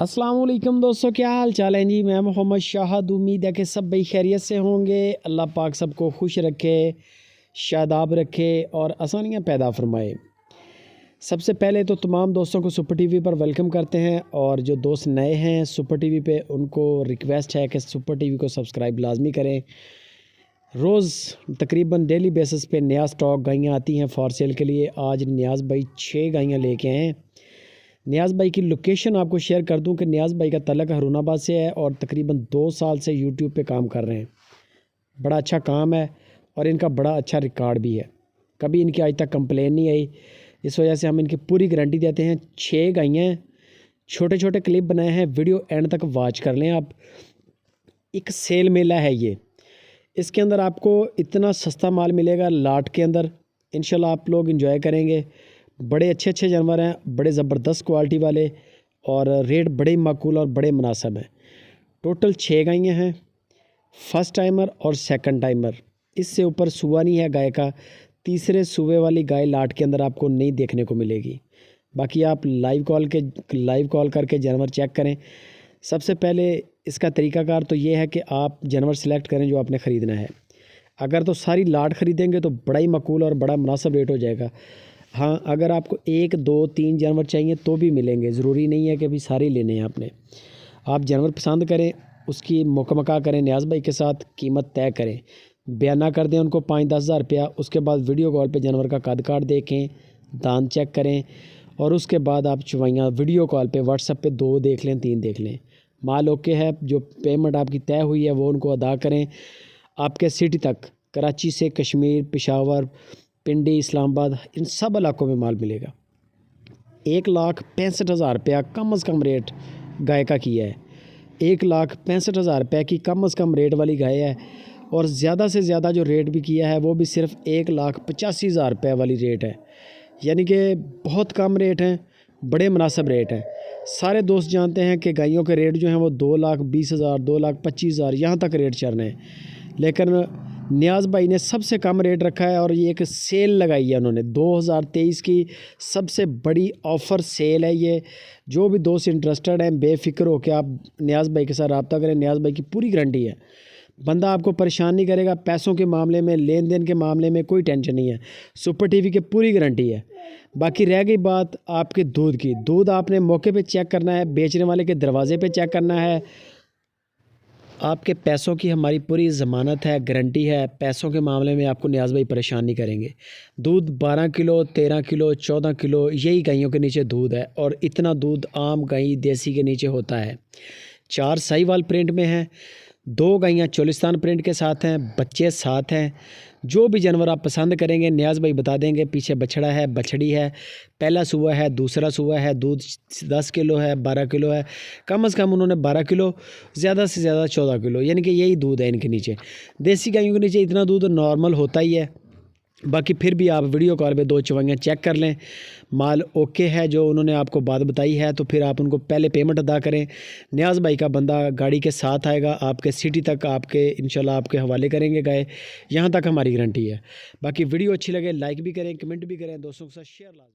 अस्सलाम वालेकुम दोस्तों, क्या हाल चाल है जी। मैं मोहम्मद शाहद। उम्मीद है कि सब भाई खैरियत से होंगे। अल्लाह पाक सबको खुश रखे, शादाब रखे और आसानियाँ पैदा फरमाए। सबसे पहले तो तमाम दोस्तों को सुपर टीवी पर वेलकम करते हैं, और जो दोस्त नए हैं सुपर टीवी पे उनको रिक्वेस्ट है कि सुपर टीवी को सब्सक्राइब लाजमी करें। रोज़ तकरीबन डेली बेसिस पे नया स्टॉक गायें आती हैं फॉर सेल के लिए। आज नियाज़ भाई 6 गायें लेके आए हैं। नियाज़ भाई की लोकेशन आपको शेयर कर दूं कि नियाज़ भाई का तल्लक हरूनाबाद से है और तकरीबन 2 साल से यूट्यूब पे काम कर रहे हैं। बड़ा अच्छा काम है और इनका बड़ा अच्छा रिकॉर्ड भी है। कभी इनकी आज तक कंप्लेन नहीं आई। इस वजह से हम इनकी पूरी गारंटी देते हैं। 6 गायें, छोटे छोटे क्लिप बनाए हैं, वीडियो एंड तक वॉच कर लें आप। एक सेल मेला है ये। इसके अंदर आपको इतना सस्ता माल मिलेगा लाट के अंदर। इंशाल्लाह आप लोग एंजॉय करेंगे। बड़े अच्छे अच्छे जानवर हैं, बड़े ज़बरदस्त क्वालिटी वाले, और रेट बड़े माकूल और बड़े मुनासिब हैं। टोटल 6 गायें हैं, फर्स्ट टाइमर और सेकंड टाइमर। इससे ऊपर सूआ नहीं है गाय का। तीसरे सूबे वाली गाय लाट के अंदर आपको नहीं देखने को मिलेगी। बाकी आप लाइव कॉल करके जानवर चेक करें। सबसे पहले इसका तरीकाकार तो ये है कि आप जानवर सेलेक्ट करें जो आपने ख़रीदना है। अगर तो सारी लाट ख़रीदेंगे तो बड़ा ही माकूल और बड़ा मुनासिब रेट हो जाएगा। हाँ, अगर आपको 1, 2, 3 जानवर चाहिए तो भी मिलेंगे। ज़रूरी नहीं है कि अभी सारे लेने हैं आपने। आप जानवर पसंद करें, उसकी मुकमका करें, नियाज़ भाई के साथ कीमत तय करें, बयाना कर दें उनको 5-10 हज़ार रुपया। उसके बाद वीडियो कॉल पे जानवर का कद काट देखें, दांत चेक करें, और उसके बाद आप चुवाइयाँ वीडियो कॉल पे व्हाट्सएप पे 2 देख लें, 3 देख लें। माल ओके है, जो पेमेंट आपकी तय हुई है वो उनको अदा करें। आपके सिटी तक, कराची से कश्मीर, पेशावर, पिंडी, इस्लामाबाद, इन सब इलाकों में माल मिलेगा। 1,65,000 रुपया कम अज़ कम रेट गाय का किया है। 1,65,000 रुपये की कम अज़ कम रेट वाली गाय है। और ज़्यादा से ज़्यादा जो रेट भी किया है वो भी सिर्फ 1,85,000 रुपये वाली रेट है। यानी कि बहुत कम रेट हैं, बड़े मुनासिब रेट हैं। सारे दोस्त जानते हैं कि गायों के रेट जो हैं वो 2,20,000, 2,25,000 यहाँ तक रेट चल रहे हैं। लेकिन नियाज़ भाई ने सबसे कम रेट रखा है, और ये एक सेल लगाई है उन्होंने। 2023 की सबसे बड़ी ऑफ़र सेल है ये। जो भी दोस्त इंटरेस्टेड हैं, बेफ़िक्र हो के आप नियाज़ भाई के साथ रब्ता करें। नियाज़ भाई की पूरी गारंटी है। बंदा आपको परेशान नहीं करेगा। पैसों के मामले में, लेन देन के मामले में कोई टेंशन नहीं है। सुपर टीवी की पूरी गारंटी है। बाकी रह गई बात आपके दूध की। दूध आपने मौके पे चेक करना है, बेचने वाले के दरवाजे पे चेक करना है। आपके पैसों की हमारी पूरी ज़मानत है, गारंटी है। पैसों के मामले में आपको नियाज़ भाई परेशान नहीं करेंगे। दूध 12 किलो, 13 किलो, 14 किलो यही गायों के नीचे दूध है, और इतना दूध आम गाय देसी के नीचे होता है। 4 साहिवाल प्रिंट में हैं, 2 गायें चोलिस्तान प्रिंट के साथ हैं, बच्चे साथ हैं। जो भी जानवर आप पसंद करेंगे नियाज़ भाई बता देंगे। पीछे बछड़ा है, बछड़ी है, पहला सूआ है, दूसरा सूआ है। दूध 10 किलो है, 12 किलो है। कम से कम उन्होंने 12 किलो, ज़्यादा से ज़्यादा 14 किलो, यानी कि यही दूध है इनके नीचे। देसी गायों के नीचे इतना दूध नॉर्मल होता ही है। बाकी फिर भी आप वीडियो कॉल पे 2 चवाइयाँ चेक कर लें। माल ओके है जो उन्होंने आपको बात बताई है, तो फिर आप उनको पहले पेमेंट अदा करें। नियाज़ भाई का बंदा गाड़ी के साथ आएगा, आपके सिटी तक आपके इंशाल्लाह आपके हवाले करेंगे गाय। यहाँ तक हमारी गारंटी है। बाकी वीडियो अच्छी लगे लाइक भी करें, कमेंट भी करें, दोस्तों के साथ शेयर लाजमी।